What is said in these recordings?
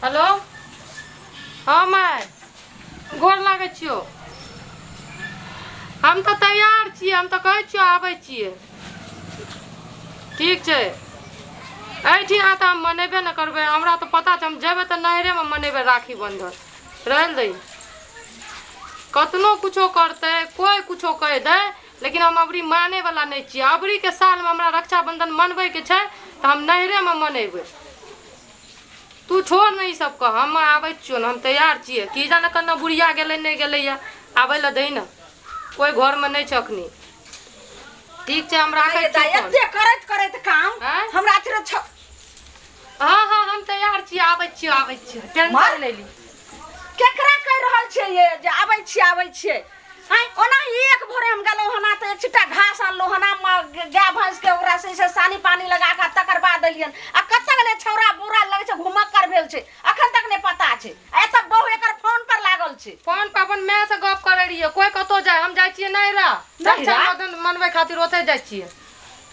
Hello हाँ my गोर लागै छियो। हम तो तैयार छियै, हम तो कहै छियो आबै छियै। ठीक छै एहिठिना तऽ हम मनेबे न करबै, हमरा तो पता छै हम जेबै तऽ नहरेमे मनेबै राखी बंधन। रहल दै कतनो कुछो करतै कोई कुछो कहि दे लेकिन हम अबरी माने वाला नहीं छियै। अबरी के साल में हमरा रक्षाबंधन मनबै के छै तऽ हम नहरे में मनेबै। तू छोड़ नहीं सब कह, हम आबै छियो न, हम तैयार छियै। की जाने कन्ना बुढ़िया गेलै नहीं गेलै या आबै ला दै न, कोई घर में नहीं छखनी। ठीक छै हम राखै छी फोन। एते करैत करैत काम हमरा तेरे हाँ हाँ हम तैयार छियै, आबै छियै टेंशन ले ली। केकरा कह रहल छियै ये जे आबै छियै हां ओना एक भोरे हम गेलौ हना त एक छिटा घास आनलो हना गाय भैंस के ओकरा से सानी पानी लगा के तकर बाद देलियन आ कत गले छौरा बुरा लगे छै घुमक्कर भेल छै अखन तक ने पता छै। एत बहु एकर फोन पर लागल छै, फोन पर अपन माय से गप करे रहिए। कोई कतो जाय हम जाय छियै नैरा रक्षाबंधन मनबै खातिर ओते जाय छियै।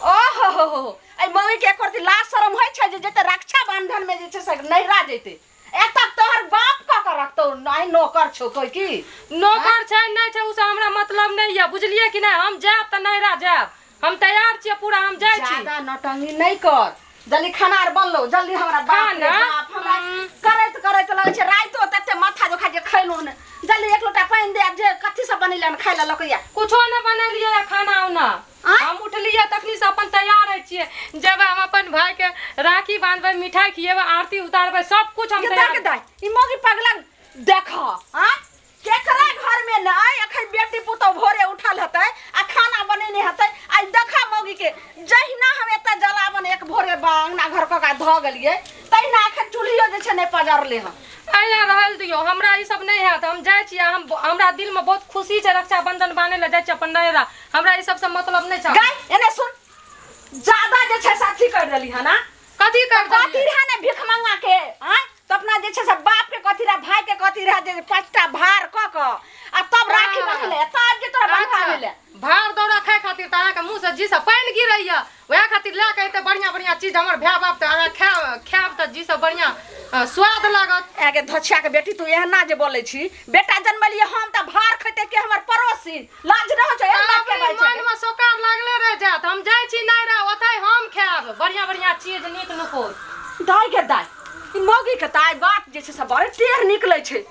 ओहो हो ए मम्मी के एक लाज शरम होय छै जे जते रक्षाबंधन में जे छै से नैरा जेते। एतक तोहर बाप का रखतो नहीं नौकर छो कोई की नौकर छै नहीं छै उसे हमरा मतलब नहीं है, बुझलिए कि नहीं। हम जाब त नैरा जाब, हम तैयार छियै पूरा, हम जाय छी। ज्यादा नटंगी नहीं कर, जल्दी खाना आर बनलो जल्दी। हमरा बाप रे बाप हमरा करैत करैत लगे छै राइतो तते माथा जोखा जे खैलो ने। जल्दी एक लोटा पानी दे जे कथि से बनेलन खाय ला लकैया कुछो न बनेलिए खाना उना। हम उठलिए तखनी से अपन तैयार है छियै, जेबे हम अपन भाई के राखी बांधबै, मिठाई खिएबै, आरती उतारबै, सब कुछ हम तैयार। ई मोगी पगला देखा हां केकरा घर में नहीं अखन बेटी पुतो भोरे उठल हतै आ खाना बनेने हतै। आई देखा मोगी के जहिना हम एता जलावन एक भोरे बांगना घर का ध गेलिए तहिना अखन चूल्हियो जे छै ने पजरले ह। आइया रहल दियो, हमरा ई सब नहीं हैत। हम जाय छी, हम हमरा दिल में बहुत खुशी छै रक्षाबंधन बाने ला जाय छी अपन नैरा। हमरा ई सब से मतलब नहीं छै। गाय एने सुन ज्यादा जे छै साथी कर देली ह ना। कथि कर देली कथि रहा ने भिख मंगा के हां तो अपना जे छै से बाप के कथि रहा भाई के कथि रहा जे पांचटा भार क आ तब राखी बांधले तब जे तोरा बांधावेले भार दौरा खाए खातिर तारा के मुंह से जी से पानी गिरैया वह खातिर ले के एते बढ़िया बढ़िया चीज हमर भै बाप त अहाँ खाएब त जी से बढ़िया स्वाद लागत। आगे धछिया के बेटी तू एहना जे बोलै छी बेटा जन्मलिए हम त भार खैते के हमर पड़ोसी लाज न हो छै। ए बात के बात छै मन में सोकार लागले रह जात। हम जाय छी नैरा ओतै हम खाएब बढ़िया बढ़िया चीज नीक नुकोर। दाई के दाई ई मोगी के ताई बात जे छै से बड़े टेढ़ निकलै छै।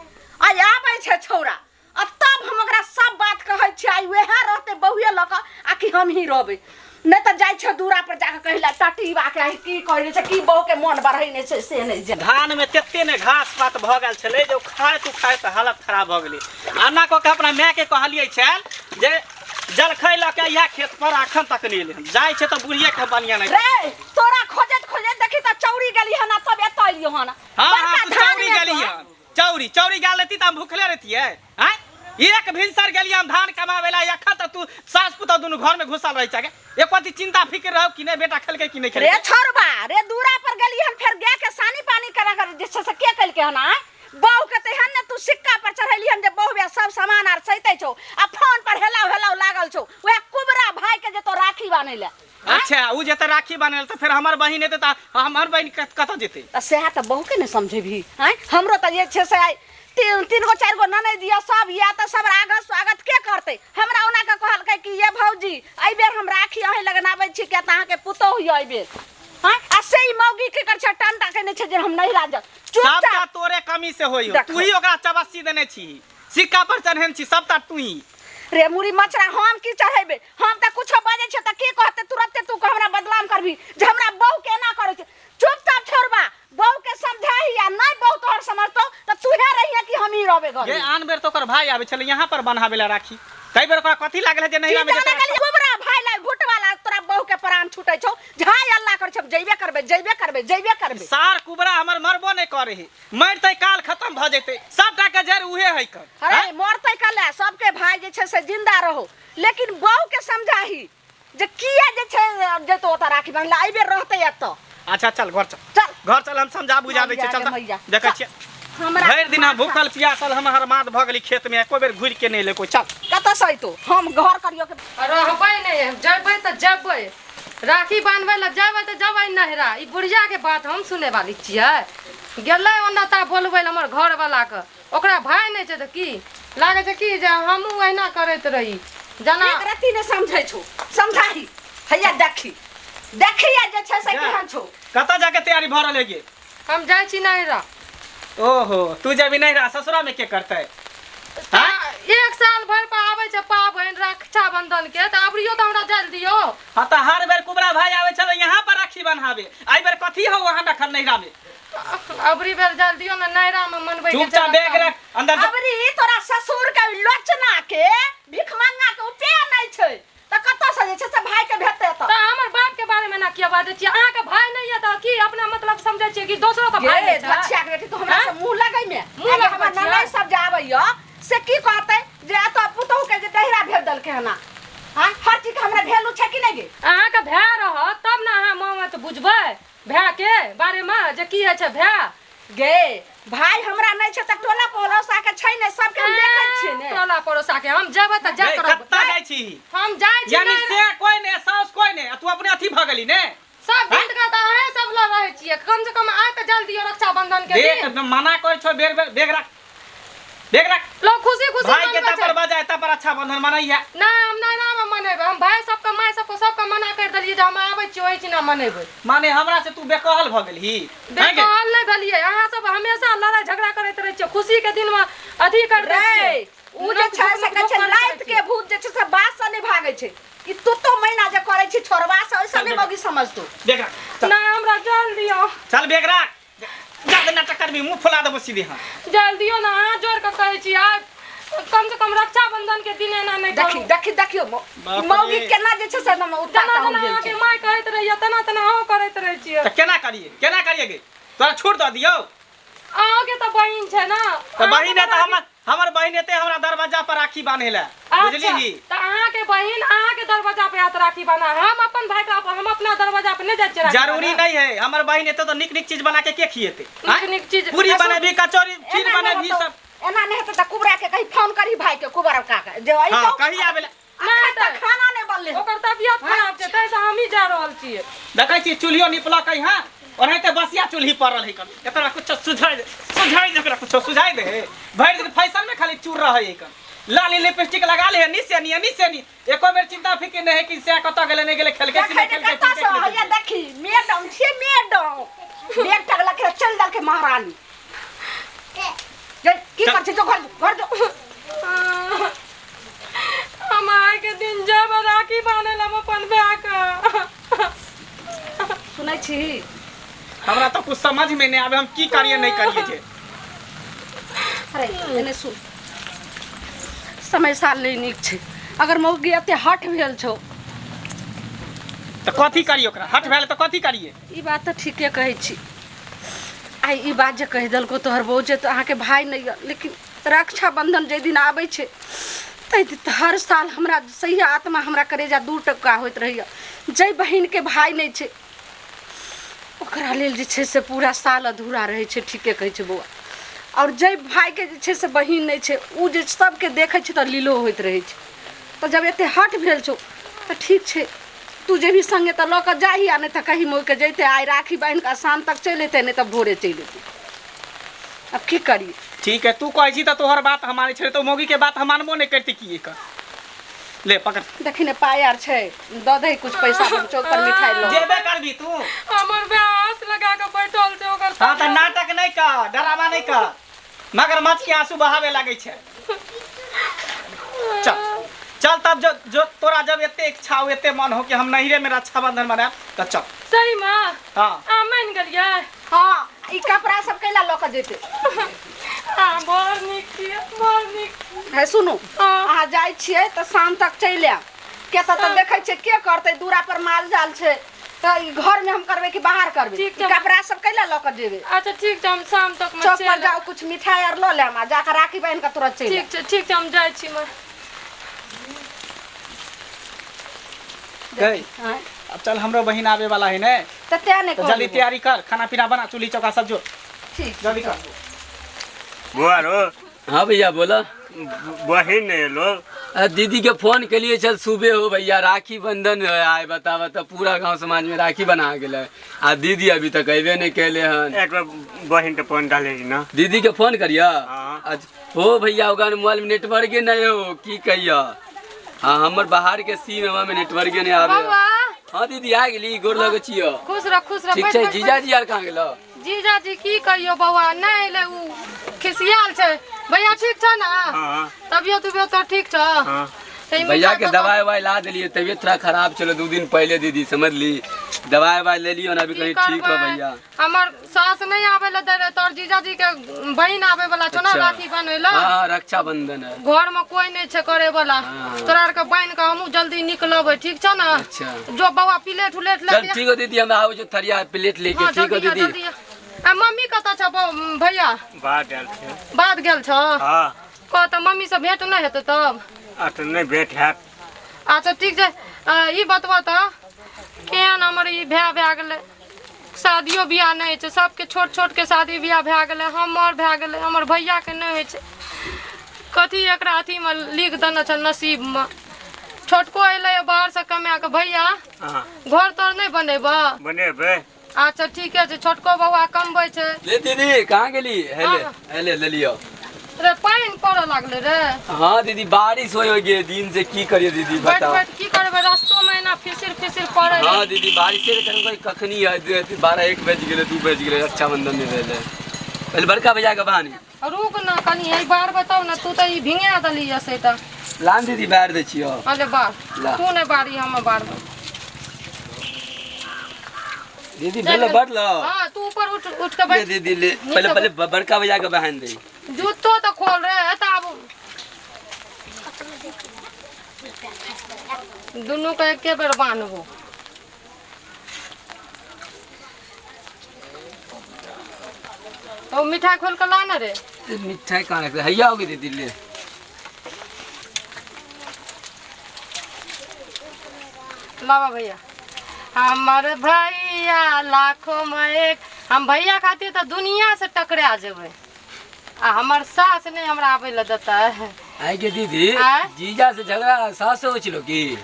आई आबै छै छौरा आ तब हम ओकरा सब बात कहै छी। आई वेहा रहते बहुए लक आ कि हम ही रहबै नहीं त जाय छ दूरा पर जाके कहला टटीबा के की कहै छै की बहु के मन बढ़ै नै छै से नै जे धान में तत्ते ने घास पात भ गेल छले जे खाए त हालत खराब भ गेलै। अन्ना को के अपना माय के कहलिए छल जे जलखै ल के या खेत पर अखन तक नहीं ले जाय छै त बुढ़िए के बनिया नहीं रे तोरा खोजत खोजत देखि त चौरी गेली हना तब एत एलियो हना। हां तू चौरी गेली हन चौरी गेल रहती त हम भूखले रहतिए। हैं एक भिनसर गेली हम धान कमावेला अखन त तू सास पुता दुनु घर में घुसल रह छके एक पति चिंता फिक्र रहो कि नहीं बेटा खेलके कि नहीं खेलके। रे छोरबा रे दूरा पर गेली हम फिर गाय के सानी पानी करा कर जे से के कल के हना बहु के तेहन ने तू सिक्का पर चढ़ैली हम जे बहु बे सब सामान आर सहिते छौ आ फोन पर हेलाव लागल छौ ओए कुबरा भाई के जे तो राखी बानेला। अच्छा उ जे त राखी बानेल त फिर हमर बहिन एते त हमर बहिन कत जेते त सेहा त बहु के ने समझेभी हैं हमरो त ये छे से तीन गो चार गो ननद दिया सब या त सब आगत स्वागत के करते। हमरा ओना के कहल के कि ये भौजी आई बेर हम राखी अहे लगनाबै छी के त के पुतो होय आई बेर हां आ से ई मौगी के कर छ टंटा के ने छे जे हम नहीं राज सबटा तोरे कमी से होई तू ही ओकरा चबस्सी देने छी सिक्का पर चढ़ेन छी सबटा तू ही। रे मुरी मचरा हम की चढ़ेबे हम त कुछो बाजे छ त की कहते तुरंत तू हमरा बदनाम करबी जे हमरा बहु केना करे छ। चुपचाप छोड़बा बहु के समझाही या नहीं बहु तोहर समझतो त तू हे रहिए कि हम ही रहबे घर ये आन बेर तो कर भाई आबे छले यहां पर बनावेला राखी कई बेर ओकरा कथि लागल है जे नहीं में जे गोबरा भाई ला घुट वाला तोरा बहु के प्राण छूटे छौ झाई अल्लाह कर छ जइबे करबे सार कुबरा हमर मरबो नहीं करे है मरते काल खत्म भ जेते सबटा के जर उहे है कर। अरे मरते काले सबके भाई जे छै से जिंदा रहो लेकिन बहु के समझाही जे किया जे छै जे तो त राखी बांधला आई बेर रहते एत। अच्छा चल घर चल हम समझा बुझा दे चल देख छी हमरा भर दिन भूखल प्यासल हम हरमाद भ गेली खेत में एको बेर घुर के नहीं ले कोई। चल कत से तो हम घर करियो के रहबै नहीं जबै त जबै राखी बांधबै ला जबै त जबै नहरा। ई बुढ़िया के बात हम सुने वाली छियै। गेलै ओना ता बोलबै हमर घर वाला के ओकरा भाय नहीं छै त की लागे छै कि जे हमहू अहिना करैत रही जना एक रत्ती ने समझै छौ समझाही हैया देखी देखिए जे छै से केहन छौ कतऽ जाके तैयारी भऽ रहल है गे हम जाइ छी नहिरा ओहो तू जेबी नहीं रहा ससुरा में के करतै हाँ? एक साल भर पर आबै छै पाबनि रक्षाबंधन के त अबरियो त हमरा जाल दियो हाँ तो हर बेर कुबरा भाई आवे चलो यहाँ पर राखी बन्हावे आई बेर कथी हो वहाँ रखल नैहरा में अबरी बेर जाल दियो ना नहिरा में मनबै के चुपचाप बैग रख अंदर जा। अबरी तोरा ससुर के लोचना के भिख मंगा के उपाय नहीं छै त कतऽ से जे छै से भाई के भेटतै त हमर बाप के बारे में ना किया बाजै छी अहाँ के भाई नहीं है त की अपना मतलब समझै छियै कि दोसरो के भाई ये है धछिया के बेटी तो हमरा से मुंह लगै में मुँह लगबै हमर छियै? ननै सब जे आबैया से की कहतै जे एत पुतहु के जे नहिरा भेज देलकै हना हां हर चीज के हमरा वैल्यू छै कि नहीं गे अहाँ के भाय रहत तब ना अहाँ मामा त बुझबै भाय के बारे में जे की है छै भाय गे भाई हमरा नहीं छै त टोला पड़ोसा के छै ने सब के हम देखै छियै ने टोला पड़ोसा के हम जेबै त जा ए, करब कत्ता जाइ छी हम जाइ छी यानी नहिरा। से कोई ने साउस कोई ने तू अपने अथी भ गेली ने सब दिन का त अहे सब ल रहै छियै कम से कम आ त जल्दी रक्षाबंधन के देख दिन मना कर छो बेग रख लोग खुशी खुशी भाई के मनबै तपर छै। बजाय तपर अच्छा बंधन मनैया नहीं हम नैना में मनेबै हम भाई सबके माय सबके मना कर देलियै जे हम आबै छी ओहि चिना मनेबै माने हमरा से तू बेकहल भ गेलही हैं गे? बेकहल नहीं भेलियै अहाँ सब हमेशा लड़ाई झगड़ा करैत रहै छियै खुशी के दिन में अथी कर दै छियै रे उ जे छै से कहै छै लाइत के भूत जे छै से बात से नहीं भागै छै कि तू तो महीना जे करै छी छोरवा से ओइसे नहीं मौगी समझतौ बेग रख चल नहीं हमरा जल दियो चल बेग रख ज्यादा नाटक करबी मुंह फुला देबो सीधे हां जल दियो ना हाथ जोड़ के कहै छी आज कम से कम रक्षाबंधन के दिन एना नहीं देखी करू देखी देखियो बाप मौगी रे। केना जे छै से ना उतार तना हो तना गेल अहाँ छै के माय कहैत रहियै तना तना अहाँ करैत रहै छियै त केना करिए गे तोरा छूट द दियो अहाँ के त बहिन छै ना त बहिन है त हमर बहिन एते हमरा दरवाजा पर राखी बांधेला बुझली त अहाँ के बहिन अहाँ के दरवाजा पे हाथ राखी बना हम अपन भाई का हम अपना दरवाजा पे नहीं जाय छियै राखी जरूरी बन्हा। नहीं है हमर बहिन एते तो निक निक चीज बना के खिएते निक निक चीज पूरी बनेबी कचौरी खीर एना बनेबी नहीं सब होतौ, एना नहीं हेतै त कुबरा के कहीं फोन करी भाई के कुबरा का जे आई हां तो कही आबेला नहीं त खाना नहीं बनले ओकर तबियत खराब छै तै से हम ही जा रहल छियै देखै छी चूल्हियो निपला कहीं हां ओनाहिते बसिया चूल्ही पड़ल है कन एकरा कुछ सुझाई दे एकरा कुछ सुझाई दे भरि दिन फैशन में खाली चूर रह है कन लाली लिपस्टिक लगा ले निसेनी एको बेर चिंता फिक्र नहीं है कि से कत गेले नहीं गेले खेल के देखै के कत्ता से हैया देखी मैडम छे मैडम बेग टक लखे चल दल के महारानी जे की चल। कर छी तो घर जो हम आए के दिन जब राखी बांधे हम अपन भाई का सुनै छी हमरा तो कुछ समझ में नहीं आवे हम की करिए नहीं करिए जे अरे एने सुन समय साल नहीं नीक छै अगर मौगी एते हट भेल छौ तो कथी करिए ओकरा हट भेल तो कथी करिए ई बात तो ठीके कहै छी आई ई बात जे कह दलको तोहर बहू जे तो अहाँ के भाई नहीं है लेकिन रक्षाबंधन जे दिन आबै छै तै दिन हर साल हमरा सही आत्मा हमरा करेजा 2 टका होइत रहैया जय बहिन के भाई नहीं छै ओकरा लेल जे छै से पूरा साल अधूरा रहै छै ठीके कहै छै बौआ और जय भाई के जे छै से बहिन नहीं छै उ जे सबके देखै छै त लीलो होइत रहै छै तो जब एते हट भेल छौ तो ठीक छै तू जे भी संगे तो लऽ कऽ जाही आ नहीं तो कहीं मोड़ के जैते आई राखी बांध के शाम तक चल अते नहीं तो भोरे चल अते अब की करिए ठीक है तू कहै छी त तोहर बात हमारे छे तो मौगी के बात हम मानबो नहीं करती की कर ले पकड़ देखी ने पायर छै द दे कुछ पैसा अपन चौक पर मिठाई लो जेबे करबी तू हमर ब्यास लगा के बैठल छै ओकर हां त नाटक नहीं कर डरावा नहीं कर मगर मच के आंसू बहावे लागे छै चल चल तब जो तोरा जब एते इच्छा हो एते मन हो कि हम नहिरे में रक्षाबंधन मनाएब त चल सही मां हां आ मान गेलियै हां ई कपड़ा सब कैला ल के जेते हां बड़ नीक है सुनो हाँ। अहाँ जाइ छियै त शाम तक चल आएब के त देखै छै के करतै दूरा पर माल जाल छै त ई घर में हम करबे कि बाहर करबे ठीक ई छै। कपड़ा सब कैला ल के जेबे अच्छा ठीक छै हम शाम तक में चौक पर चल जाओ कुछ मिठाई आर ल लेम आ जाकर राखी बांध के तुरंत चल ठीक छै हम जाइ छी मैं गई हां अब चल हमरो बहिन आवे वाला है ने त त्या नहीं तो जल्दी तैयारी कर खाना पीना बना चूल्ही चौका सब जो ठीक जल्दी कर बुआ रो हाँ भैया बोला बहिन नहीं लोग दीदी के फोन के लिए चल सुबह हो भैया राखी बंधन आए बता बता पूरा गांव समाज में राखी बना गेल आ दीदी अभी तक अबे नहीं कैले हन। एक बार बहिन तो फोन डाले ना दीदी के फोन करिया हाँ। हो भैया ओकर मोबाइल में नेटवर्क नहीं हो की कहिया। हाँ हमर बाहर के सीम में नेटवर्क नहीं आवे। बउआ हाँ दीदी आ गेली गोर लगे छियो। खुश रह ठीक बैठ, छै बैठ, जीजा जी आर कहाँ गेलो। जीजा जी की कहियो बउआ नहीं ले उ खिसियाल छै। भैया ठीक छ ना? हाँ तबियत तो ठीक छ? हाँ भैया के दवाई ववाई ला दिलिए तबियत थोड़ा खराब चलो 2 दिन पहले दीदी समझ ली दवाई ववाई ले लियो ना अभी कहीं ठीक हो भैया। हमर सास नहीं आवे ला दे तोर जीजा जी के बहन आवे वाला छ ना अच्छा। राखी बने ला। हाँ रक्षा बंधन है। घर में कोई नहीं छे करे वाला हाँ। तोरा आर के बहन के हमहू जल्दी निकलबे ठीक छ ना? अच्छा जो बउआ प्लेट उलेट ले चल ठीक हो दीदी हम आओ जो थरिया प्लेट लेके हाँ, ठीक हो जल्दी आ, दीदी। जल्दी आ। आ मम्मी कता छ भैया? बात डाल थे बात गेल छ? हाँ कह त मम्मी से भेंट नहीं हेते तब? तो नहीं भेंट है अच्छा ठीक छै। ई बतबा त केहन हमर ई भए गेलै शादियो बियाह नहीं छै सबके छोट छोट के शादी बियाह भए गेलै हमर भए गेलै हमर भैया के नहीं होइ छै। कथी एकरा अथी में लिख देने छ नसीब में। छोटको एलै बाहर से कमा के भैया हाँ घर तोर नहीं बनेबा? बनेबे अच्छा ठीके छै छोटको बउआ कमबै छै। ले दीदी कहाँ गेली हेले हाँ। हेले ले लियो। रे पानी पड़े लागले रे। हाँ दीदी बारिश हो गई दिन से की करिए दीदी बैठ बताओ। बैठ की करबे रास्तो में ना फिसिर फिसिर पड़े। हाँ दीदी बारिश से कखनी है 12-1 बज गए 2 बज गए रक्षाबंधन में रहे पहले बड़का भैया के बहानी। रुक ना कनी एक बार बताओ ना तू तो ई भिंगा दली जैसे त। लान दीदी बाहर दे छियो। अरे बार ला। तू ने बारी हम बार दो। दीदी पहले बढ़ लो। हां तू ऊपर उठ उठ के ले बैठ। दीदी ले पहले पहले बड़का भैया के बहन दे। जूतो तो खोल रे है तब दोनों को एके बेर बांधबो। ओ मिठाई खोल के ला ना रे। मिठाई कहाँ रख हैया होगी दीदी ले। लावा भैया हमर भैया लाखों में एक। हम भैया खातिर तो दुनिया से टकरा जेबे आ हमर सास नहीं हमरा आवे ला देता है। आई के दीदी आय? जीजा से झगड़ा सास से हो छिलो की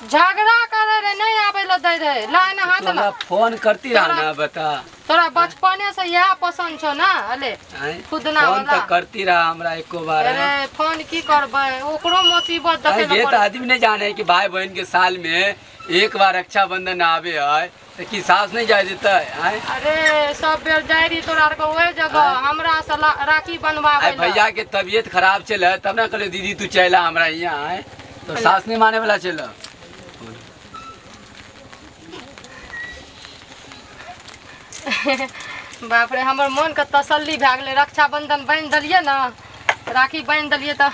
झगड़ा करे रे नहीं आवे ला दे रे लाइन हाथ तोरा ला। फोन करती रहा ना बता। तोरा बचपने से यह पसंद छो ना अले आय? खुद ना फोन तो वाला। करती रहा हमरा एको बार। अरे फोन की करबे ओकरो मुसीबत देखे ये ला तो आदमी नहीं जाने कि भाई बहन के साल में एक बार रक्षाबंधन आवे है तो की सास नहीं जाए देता है। अरे सब बेर जाई रही तोरा को ओए जगह हमरा से राखी बनवावे ला। भैया के तबीयत खराब चले तब ना करे दीदी तू चला हमरा यहाँ आए तो सास नहीं माने वाला चल। बाप रे हमर मन के तसल्ली भए गेलै रक्षाबंधन बांधि देलियै ना राखी बांधि देलियै तऽ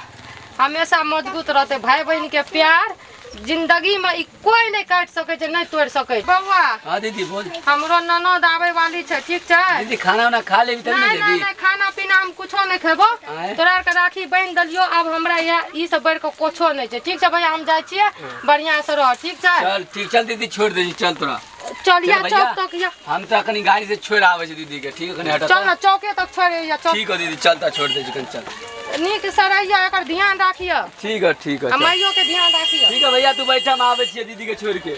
हमेशा मजबूत रहतै भाई बहन के प्यार जिंदगी में ई कोई नहीं काट सके छै नहीं तोड़ सके। बउआ हाँ दीदी बोल। हमरो ननद आवे वाली छै ठीक छै? दीदी खाना वाना खा ले तब नहीं ना नहीं दीदी। नहीं खाना पीना हम कुछो नहीं खेबो। आय? तोरा के राखी बांधि देलियो अब हमरा ई सब बढ़ के कुछो नहीं छै ठीक छै भैया हम जाय छियै बढ़िया से रह ठीक छै? चल ठीक चल दीदी छोड़ दे चल तोरा चलिया चल भैया। चौक तक या हम तो अखनी गाड़ी से छोड़ आवे छै दीदी के ठीक है कनी हटा चल ना चौके तक छोड़िया चौक ठीक है दीदी चलता छोड़ दे कन चल। नीक से रहिया एकर ध्यान राखिया ठीक है आ चल। माइयो के ध्यान राखिया। ठीक है भैया तू बैठा हम आवे छियै दीदी के छोड़ के।